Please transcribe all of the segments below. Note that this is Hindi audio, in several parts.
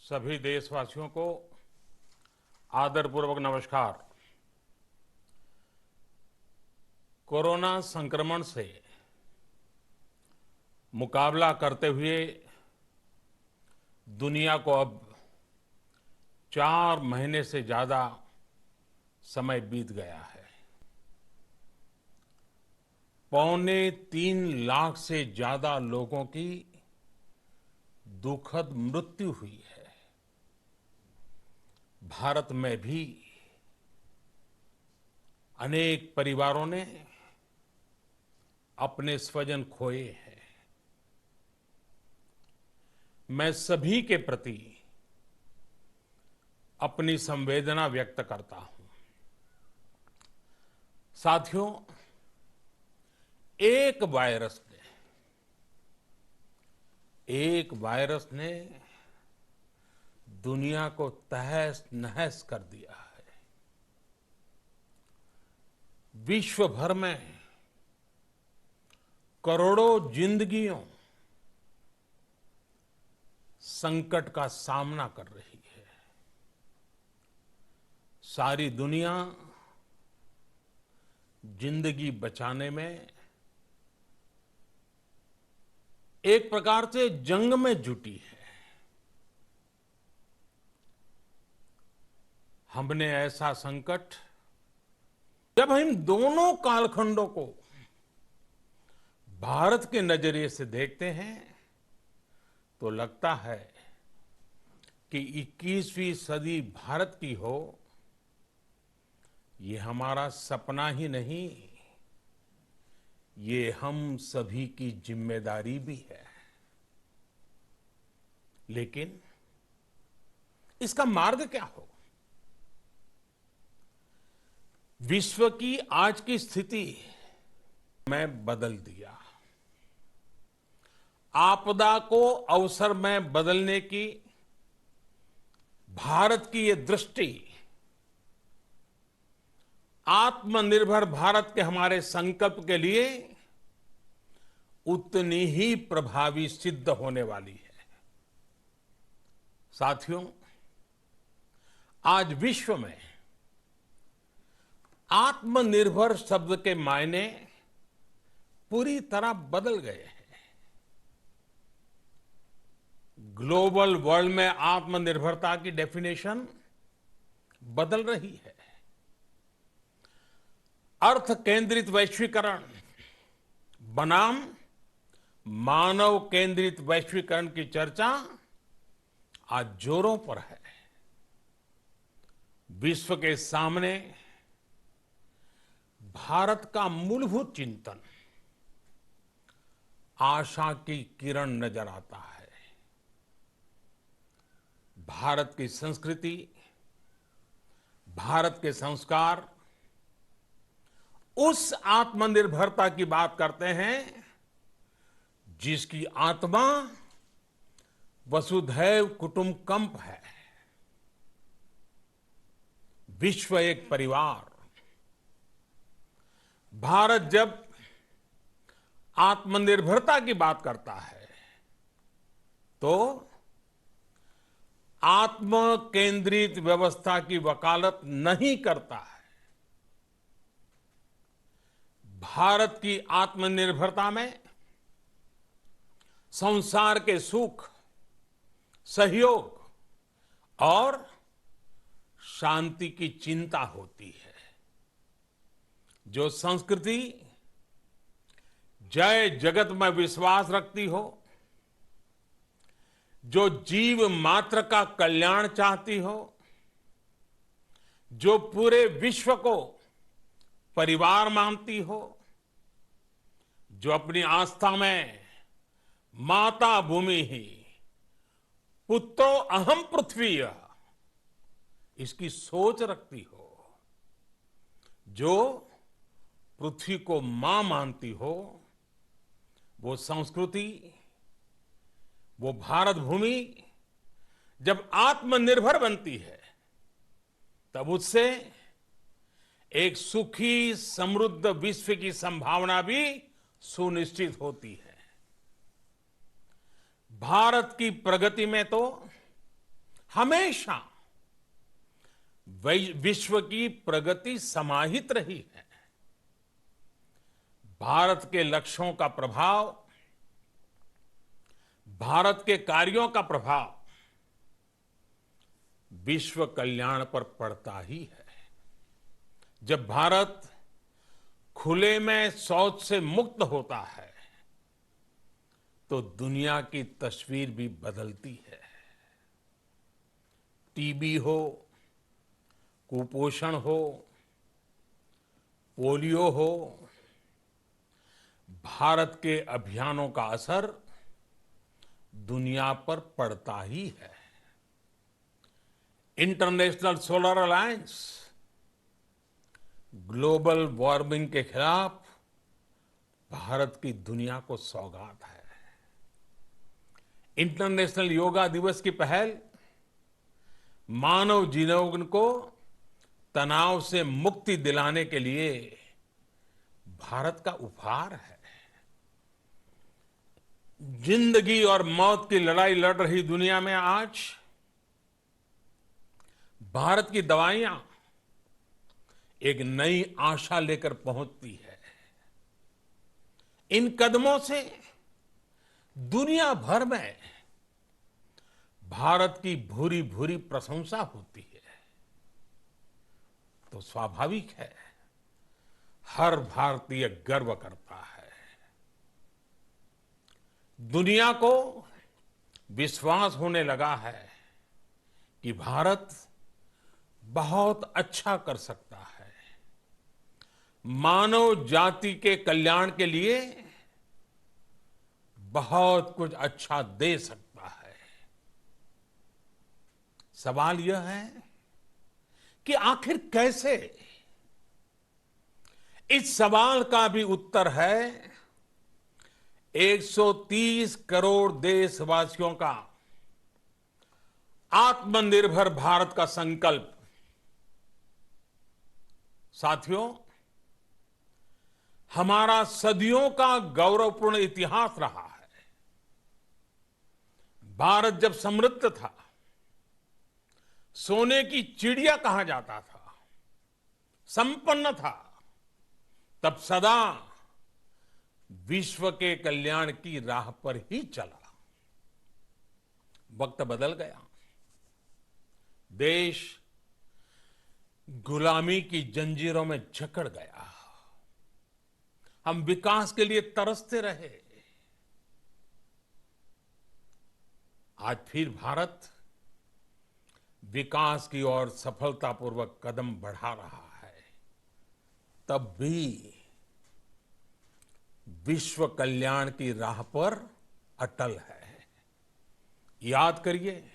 सभी देशवासियों को आदरपूर्वक नमस्कार। कोरोना संक्रमण से मुकाबला करते हुए दुनिया को अब 4 महीने से ज्यादा समय बीत गया है। 3.25 लाख से ज्यादा लोगों की दुखद मृत्यु हुई है। भारत में भी अनेक परिवारों ने अपने स्वजन खोए हैं। मैं सभी के प्रति अपनी संवेदना व्यक्त करता हूं। साथियों, एक वायरस ने दुनिया को तहस नहस कर दिया है। विश्व भर में करोड़ों जिंदगियों संकट का सामना कर रही है। सारी दुनिया जिंदगी बचाने में एक प्रकार से जंग में जुटी है। हमने ऐसा संकट, जब हम दोनों कालखंडों को भारत के नजरिए से देखते हैं तो लगता है कि 21वीं सदी भारत की हो, ये हमारा सपना ही नहीं, ये हम सभी की जिम्मेदारी भी है। लेकिन इसका मार्ग क्या हो? विश्व की आज की स्थिति में बदल दिया। आपदा को अवसर में बदलने की भारत की ये दृष्टि आत्मनिर्भर भारत के हमारे संकल्प के लिए उतनी ही प्रभावी सिद्ध होने वाली है। साथियों, आज विश्व में आत्मनिर्भर शब्द के मायने पूरी तरह बदल गए हैं। ग्लोबल वर्ल्ड में आत्मनिर्भरता की डेफिनेशन बदल रही है। अर्थ केंद्रित वैश्वीकरण बनाम मानव केंद्रित वैश्वीकरण की चर्चा आज जोरों पर है। विश्व के सामने भारत का मूलभूत चिंतन आशा की किरण नजर आता है। भारत की संस्कृति, भारत के संस्कार उस आत्मनिर्भरता की बात करते हैं जिसकी आत्मा वसुधैव कुटुंबकम है। विश्व एक परिवार। भारत जब आत्मनिर्भरता की बात करता है तो आत्म केंद्रित व्यवस्था की वकालत नहीं करता है। भारत की आत्मनिर्भरता में संसार के सुख, सहयोग और शांति की चिंता होती है। जो संस्कृति जय जगत में विश्वास रखती हो, जो जीव मात्र का कल्याण चाहती हो, जो पूरे विश्व को परिवार मानती हो, जो अपनी आस्था में माता भूमि ही पुत्रो अहम पृथ्वी इसकी सोच रखती हो, जो पृथ्वी को मां मानती हो, वो संस्कृति, वो भारत भूमि जब आत्मनिर्भर बनती है तब उससे एक सुखी समृद्ध विश्व की संभावना भी सुनिश्चित होती है। भारत की प्रगति में तो हमेशा विश्व की प्रगति समाहित रही है। भारत के लक्ष्यों का प्रभाव, भारत के कार्यों का प्रभाव विश्व कल्याण पर पड़ता ही है। जब भारत खुले में शौच से मुक्त होता है तो दुनिया की तस्वीर भी बदलती है। टीबी हो, कुपोषण हो, पोलियो हो, भारत के अभियानों का असर दुनिया पर पड़ता ही है। International solar alliance global warming के खिलाफ भारत की दुनिया को सौगात है। इंटरनेशनल योगा दिवस की पहल मानव जीवन को तनाव से मुक्ति दिलाने के लिए भारत का उपहार है। जिंदगी और मौत की लड़ाई लड़ रही दुनिया में आज भारत की दवाइयां एक नई आशा लेकर पहुंचती है। इन कदमों से दुनिया भर में भारत की भूरी भूरी प्रशंसा होती है। तो स्वाभाविक है, हर भारतीय गर्व करता है। दुनिया को विश्वास होने लगा है कि भारत बहुत अच्छा कर सकता है, मानव जाति के कल्याण के लिए बहुत कुछ अच्छा दे सकता है। सवाल यह है कि आखिर कैसे? इस सवाल का भी उत्तर है 130 करोड़ देशवासियों का आत्मनिर्भर भारत का संकल्प। साथियों, हमारा सदियों का गौरवपूर्ण इतिहास रहा है। भारत जब समृद्ध था, सोने की चिड़िया कहा जाता था, संपन्न था, तब सदा विश्व के कल्याण की राह पर ही चला। वक्त बदल गया, देश गुलामी की जंजीरों में जकड़ गया। हम विकास के लिए तरसते रहे। आज फिर भारत विकास की ओर सफलतापूर्वक कदम बढ़ा रहा है। तब भी विश्व कल्याण की राह पर अटल है। याद करिए,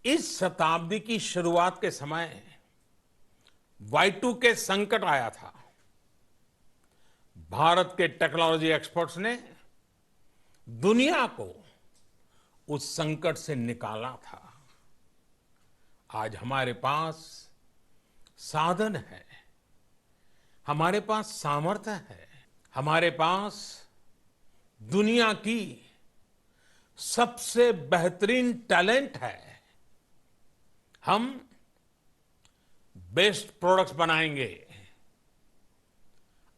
इस शताब्दी की शुरुआत के समय Y2K संकट आया था। भारत के टेक्नोलॉजी एक्सपर्ट्स ने दुनिया को उस संकट से निकाला था। आज हमारे पास साधन है, हमारे पास सामर्थ्य है, हमारे पास दुनिया की सबसे बेहतरीन टैलेंट है। हम बेस्ट प्रोडक्ट्स बनाएंगे,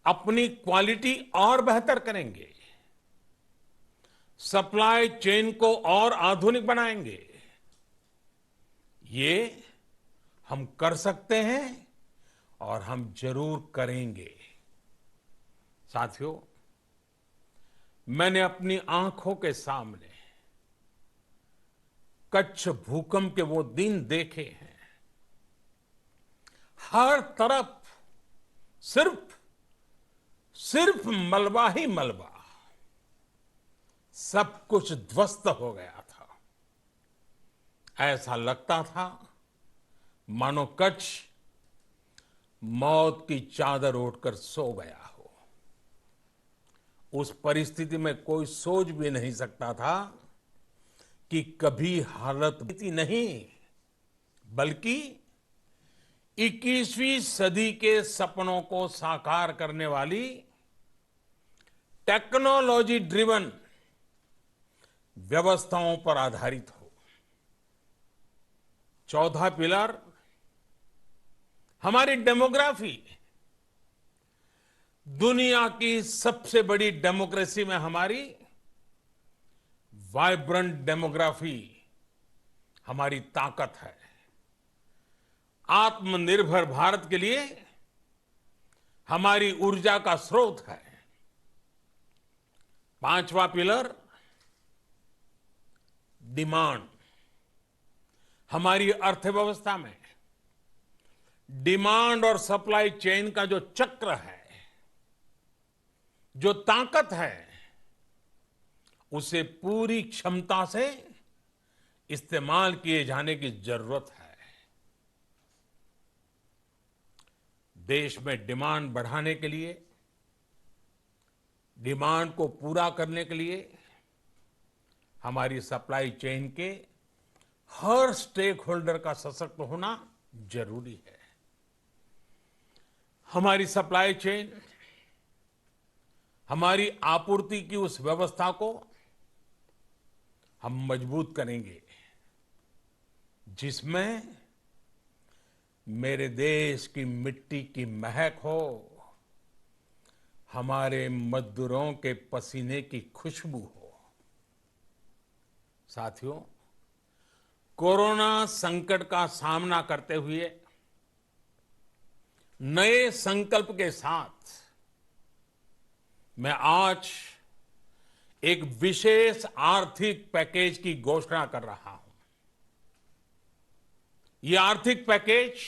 अपनी क्वालिटी और बेहतर करेंगे, सप्लाई चेन को और आधुनिक बनाएंगे। ये हम कर सकते हैं और हम जरूर करेंगे। साथियों, मैंने अपनी आंखों के सामने कच्छ भूकंप के वो दिन देखे हैं। हर तरफ सिर्फ मलबा ही मलबा, सब कुछ ध्वस्त हो गया था। ऐसा लगता था मानो कच्छ मौत की चादर ओढ़कर सो गया हो। उस परिस्थिति में कोई सोच भी नहीं सकता था कि कभी हालत इतनी नहीं, बल्कि 21वीं सदी के सपनों को साकार करने वाली टेक्नोलॉजी ड्रिवन व्यवस्थाओं पर आधारित हो। चौथा पिलर हमारी डेमोग्राफी। दुनिया की सबसे बड़ी डेमोक्रेसी में हमारी वाइब्रेंट डेमोग्राफी हमारी ताकत है। आत्मनिर्भर भारत के लिए हमारी ऊर्जा का स्रोत है। पांचवा पिलर डिमांड। हमारी अर्थव्यवस्था में डिमांड और सप्लाई चेन का जो चक्र है, जो ताकत है, उसे पूरी क्षमता से इस्तेमाल किए जाने की जरूरत है। देश में डिमांड बढ़ाने के लिए, डिमांड को पूरा करने के लिए हमारी सप्लाई चेन के हर स्टेक होल्डर का सशक्त होना जरूरी है। हमारी सप्लाई चेन, हमारी आपूर्ति की उस व्यवस्था को हम मजबूत करेंगे जिसमें मेरे देश की मिट्टी की महक हो, हमारे मजदूरों के पसीने की खुशबू हो। साथियों, कोरोना संकट का सामना करते हुए नए संकल्प के साथ मैं आज एक विशेष आर्थिक पैकेज की घोषणा कर रहा हूं। यह आर्थिक पैकेज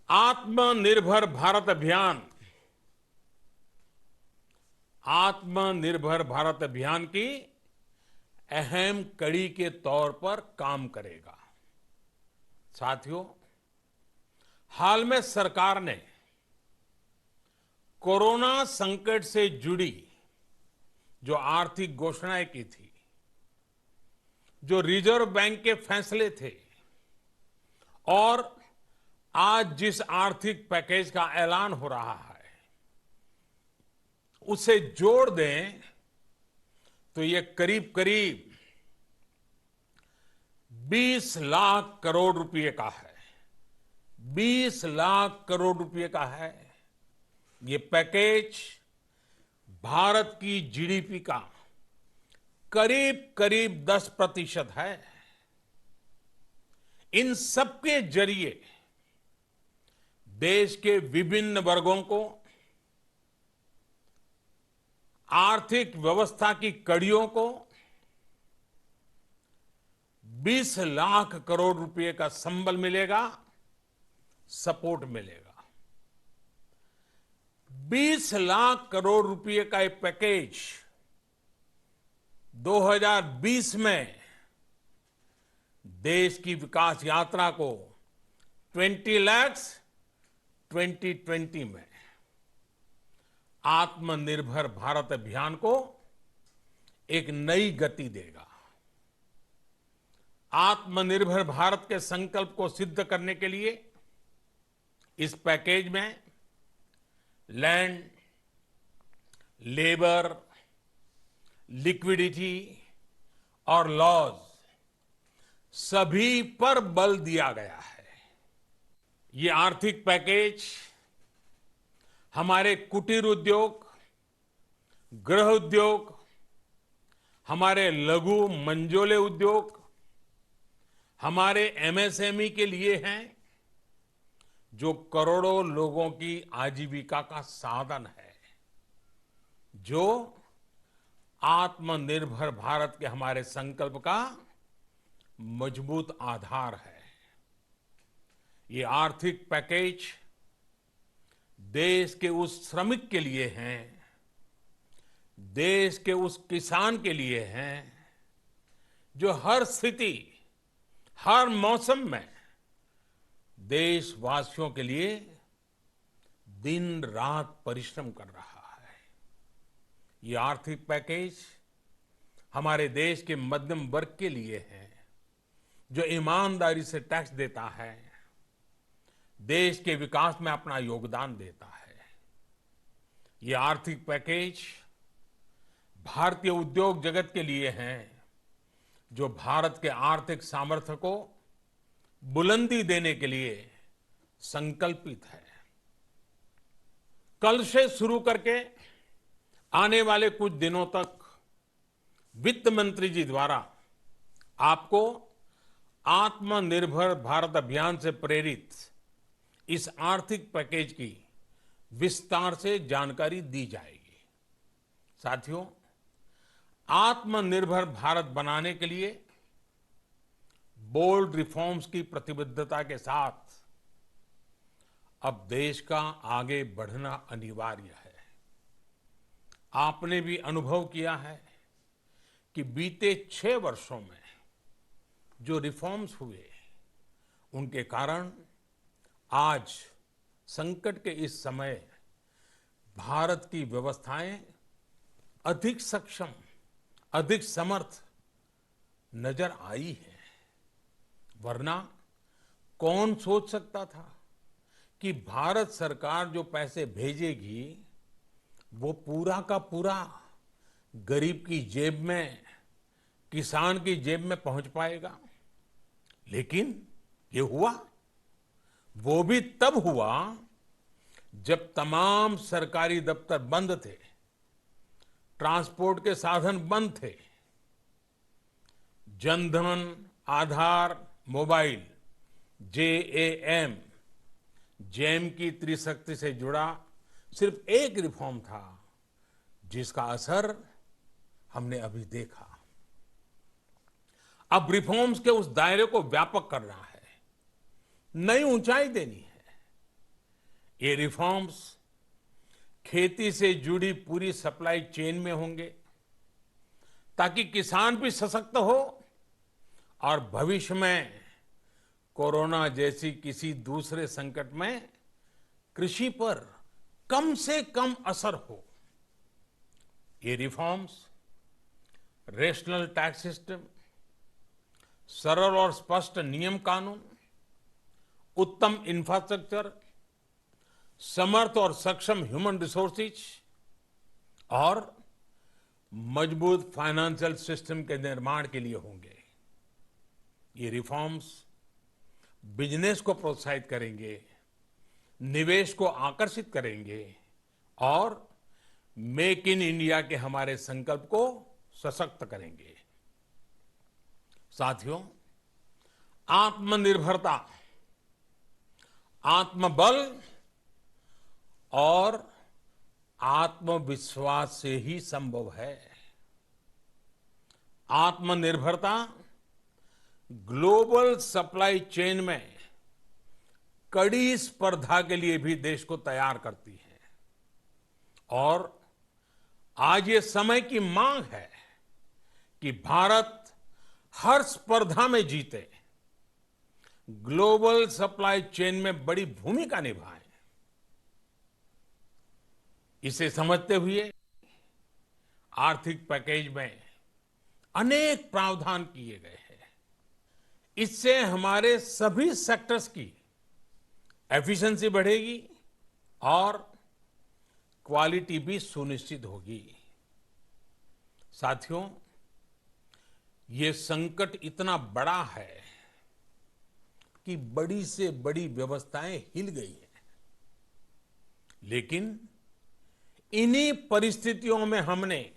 आत्मनिर्भर भारत अभियान, आत्मनिर्भर भारत अभियान की अहम कड़ी के तौर पर काम करेगा। साथियों, हाल में सरकार ने कोरोना संकट से जुड़ी जो आर्थिक घोषणाएं की थी, जो रिजर्व बैंक के फैसले थे और आज जिस आर्थिक पैकेज का ऐलान हो रहा है, उसे जोड़ दें तो ये करीब करीब 20 लाख करोड़ रुपए का है। 20 लाख करोड़ रुपए का है। ये पैकेज भारत की जीडीपी का करीब करीब 10% है। इन सबके जरिए देश के विभिन्न वर्गों को आर्थिक व्यवस्था की कड़ियों को 20 लाख करोड़ रुपए का संबल मिलेगा, सपोर्ट मिलेगा। 20 लाख करोड़ रुपए का एक पैकेज 2020 में देश की विकास यात्रा को 20 लाख 2020 में आत्मनिर्भर भारत अभियान को एक नई गति देगा। आत्मनिर्भर भारत के संकल्प को सिद्ध करने के लिए इस पैकेज में लैंड, लेबर, लिक्विडिटी और लॉज सभी पर बल दिया गया है। ये आर्थिक पैकेज हमारे कुटीर उद्योग, गृह उद्योग, हमारे लघु मंझोले उद्योग, हमारे एमएसएमई के लिए हैं, जो करोड़ों लोगों की आजीविका का साधन है, जो आत्मनिर्भर भारत के हमारे संकल्प का मजबूत आधार है। ये आर्थिक पैकेज देश के उस श्रमिक के लिए हैं, देश के उस किसान के लिए हैं, जो हर स्थिति, हर मौसम में देशवासियों के लिए दिन रात परिश्रम कर रहा है। ये आर्थिक पैकेज हमारे देश के मध्यम वर्ग के लिए है, जो ईमानदारी से टैक्स देता है, देश के विकास में अपना योगदान देता है। ये आर्थिक पैकेज भारतीय उद्योग जगत के लिए है, जो भारत के आर्थिक सामर्थ्य को बुलंदी देने के लिए संकल्पित है। कल से शुरू करके आने वाले कुछ दिनों तक वित्त मंत्री जी द्वारा आपको आत्मनिर्भर भारत अभियान से प्रेरित इस आर्थिक पैकेज की विस्तार से जानकारी दी जाएगी। साथियों, आत्मनिर्भर भारत बनाने के लिए बोल्ड रिफॉर्म्स की प्रतिबद्धता के साथ अब देश का आगे बढ़ना अनिवार्य है। आपने भी अनुभव किया है कि बीते 6 वर्षों में जो रिफॉर्म्स हुए, उनके कारण आज संकट के इस समय भारत की व्यवस्थाएं अधिक सक्षम, अधिक समर्थ नजर आई है। वरना कौन सोच सकता था कि भारत सरकार जो पैसे भेजेगी वो पूरा का पूरा गरीब की जेब में, किसान की जेब में पहुंच पाएगा। लेकिन ये हुआ, वो भी तब हुआ जब तमाम सरकारी दफ्तर बंद थे, ट्रांसपोर्ट के साधन बंद थे। जनधन, आधार, मोबाइल, जेएएम, जेम की त्रिशक्ति से जुड़ा सिर्फ एक रिफॉर्म था जिसका असर हमने अभी देखा। अब रिफॉर्म्स के उस दायरे को व्यापक करना है, नई ऊंचाई देनी है। ये रिफॉर्म्स खेती से जुड़ी पूरी सप्लाई चेन में होंगे ताकि किसान भी सशक्त हो और भविष्य में कोरोना जैसी किसी दूसरे संकट में कृषि पर कम से कम असर हो। ये रिफॉर्म्स रेशनल टैक्स सिस्टम, सरल और स्पष्ट नियम कानून, उत्तम इंफ्रास्ट्रक्चर, समर्थ और सक्षम ह्यूमन रिसोर्सेज और मजबूत फाइनेंशियल सिस्टम के निर्माण के लिए होंगे। ये रिफॉर्म्स बिजनेस को प्रोत्साहित करेंगे, निवेश को आकर्षित करेंगे और मेक इन इंडिया के हमारे संकल्प को सशक्त करेंगे। साथियों, आत्मनिर्भरता आत्मबल और आत्मविश्वास से ही संभव है। आत्मनिर्भरता ग्लोबल सप्लाई चेन में कड़ी स्पर्धा के लिए भी देश को तैयार करती है और आज ये समय की मांग है कि भारत हर स्पर्धा में जीते, ग्लोबल सप्लाई चेन में बड़ी भूमिका निभाए। इसे समझते हुए आर्थिक पैकेज में अनेक प्रावधान किए गए हैं। इससे हमारे सभी सेक्टर्स की एफिशिएंसी बढ़ेगी और क्वालिटी भी सुनिश्चित होगी। साथियों, ये संकट इतना बड़ा है कि बड़ी से बड़ी व्यवस्थाएं हिल गई हैं। लेकिन इन्हीं परिस्थितियों में हमने,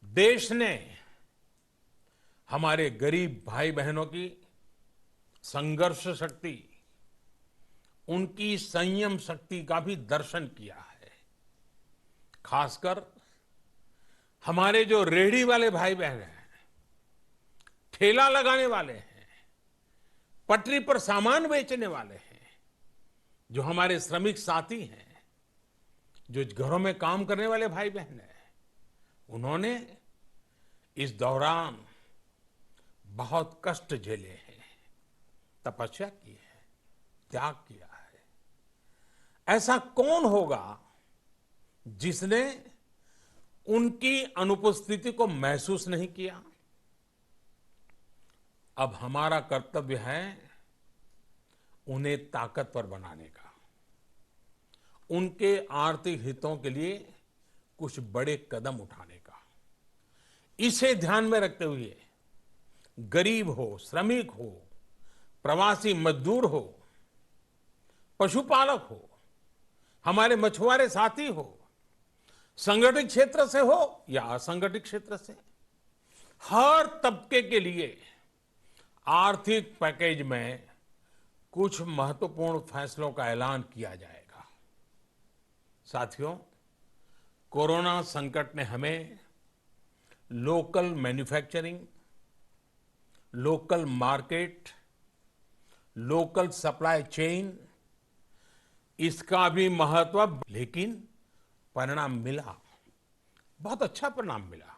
देश ने हमारे गरीब भाई बहनों की संघर्ष शक्ति, उनकी संयम शक्ति का भी दर्शन किया है। खासकर हमारे जो रेहड़ी वाले भाई बहन हैं, ठेला लगाने वाले हैं, पटरी पर सामान बेचने वाले हैं, जो हमारे श्रमिक साथी हैं, जो घरों में काम करने वाले भाई बहन हैं, उन्होंने इस दौरान बहुत कष्ट झेले हैं, तपस्या की है, त्याग किया है। ऐसा कौन होगा जिसने उनकी अनुपस्थिति को महसूस नहीं किया? अब हमारा कर्तव्य है उन्हें ताकतवर बनाने का, उनके आर्थिक हितों के लिए कुछ बड़े कदम उठाने का। इसे ध्यान में रखते हुए गरीब हो, श्रमिक हो, प्रवासी मजदूर हो, पशुपालक हो, हमारे मछुआरे साथी हो, संगठित क्षेत्र से हो या असंगठित क्षेत्र से, हर तबके के लिए आर्थिक पैकेज में कुछ महत्वपूर्ण फैसलों का ऐलान किया जाएगा। साथियों, कोरोना संकट ने हमें local manufacturing, local market, local supply chain, इसका भी महत्व, लेकिन परिणाम मिला, बहुत अच्छा परिणाम मिला।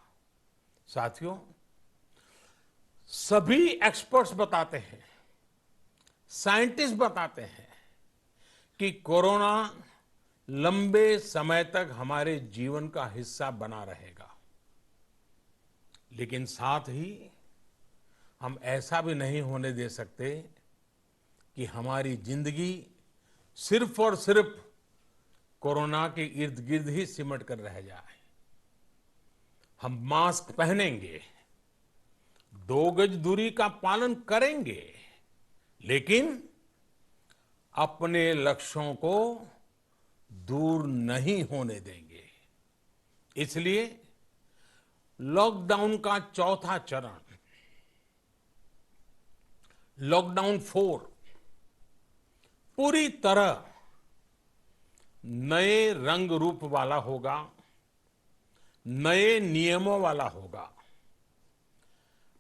साथियों, सभी एक्सपर्ट्स बताते हैं, साइंटिस्ट बताते हैं कि कोरोना लंबे समय तक हमारे जीवन का हिस्सा बना रहेगा। लेकिन साथ ही हम ऐसा भी नहीं होने दे सकते कि हमारी जिंदगी सिर्फ और सिर्फ कोरोना के इर्द गिर्द ही सिमट कर रह जाए। हम मास्क पहनेंगे, 2 गज दूरी का पालन करेंगे, लेकिन अपने लक्ष्यों को दूर नहीं होने देंगे। इसलिए लॉकडाउन का चौथा चरण, लॉकडाउन 4, पूरी तरह नए रंग रूप वाला होगा, नए नियमों वाला होगा।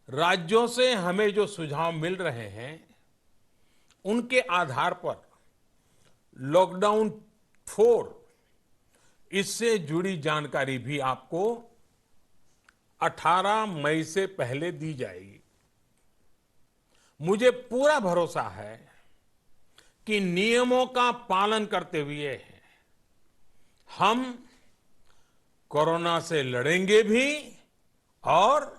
राज्यों से हमें जो सुझाव मिल रहे हैं, उनके आधार पर लॉकडाउन 4, इससे जुड़ी जानकारी भी आपको 18 मई से पहले दी जाएगी। मुझे पूरा भरोसा है कि नियमों का पालन करते हुए हम कोरोना से लड़ेंगे भी और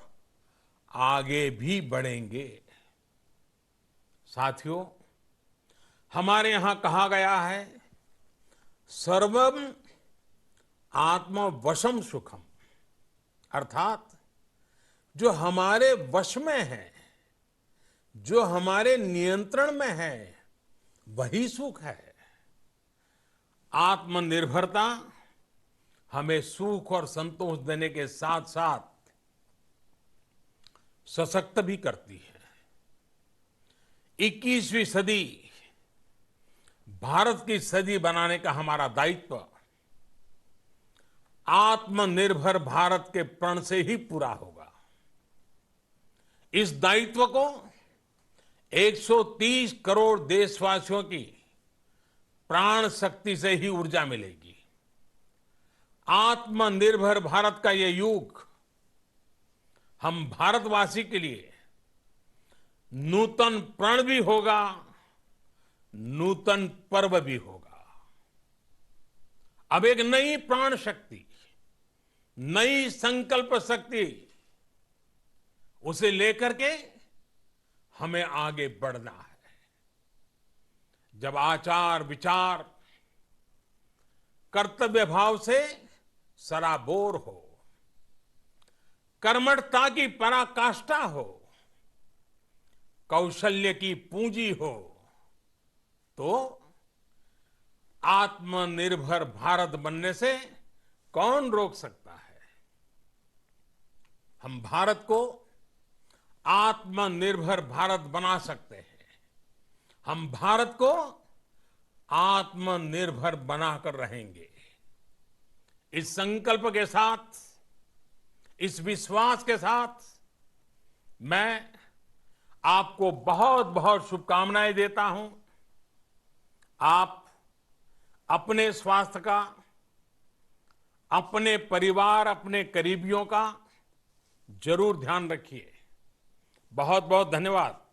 आगे भी बढ़ेंगे। साथियों, हमारे यहां कहा गया है, सर्वम आत्मवशम सुखम, अर्थात जो हमारे वश में है, जो हमारे नियंत्रण में है, वही सुख है। आत्मनिर्भरता हमें सुख और संतोष देने के साथ साथ सशक्त भी करती है। 21वीं सदी भारत की सदी बनाने का हमारा दायित्व आत्मनिर्भर भारत के प्रण से ही पूरा होगा। इस दायित्व को 130 करोड़ देशवासियों की प्राण शक्ति से ही ऊर्जा मिलेगी। आत्मनिर्भर भारत का ये युग हम भारतवासी के लिए नूतन प्रण भी होगा, नूतन पर्व भी होगा। अब एक नई प्राण शक्ति, नई संकल्प शक्ति, उसे लेकर के हमें आगे बढ़ना है। जब आचार विचार कर्तव्य भाव से सराबोर हो, कर्मठता की पराकाष्ठा हो, कौशल्य की पूंजी हो, तो आत्मनिर्भर भारत बनने से कौन रोक सकता है। हम भारत को आत्मनिर्भर भारत बना सकते हैं। हम भारत को आत्मनिर्भर बनाकर रहेंगे। इस संकल्प के साथ, इस विश्वास के साथ मैं आपको बहुत बहुत शुभकामनाएं देता हूं। आप अपने स्वास्थ्य का, अपने परिवार, अपने करीबियों का जरूर ध्यान रखिए। बहुत बहुत धन्यवाद।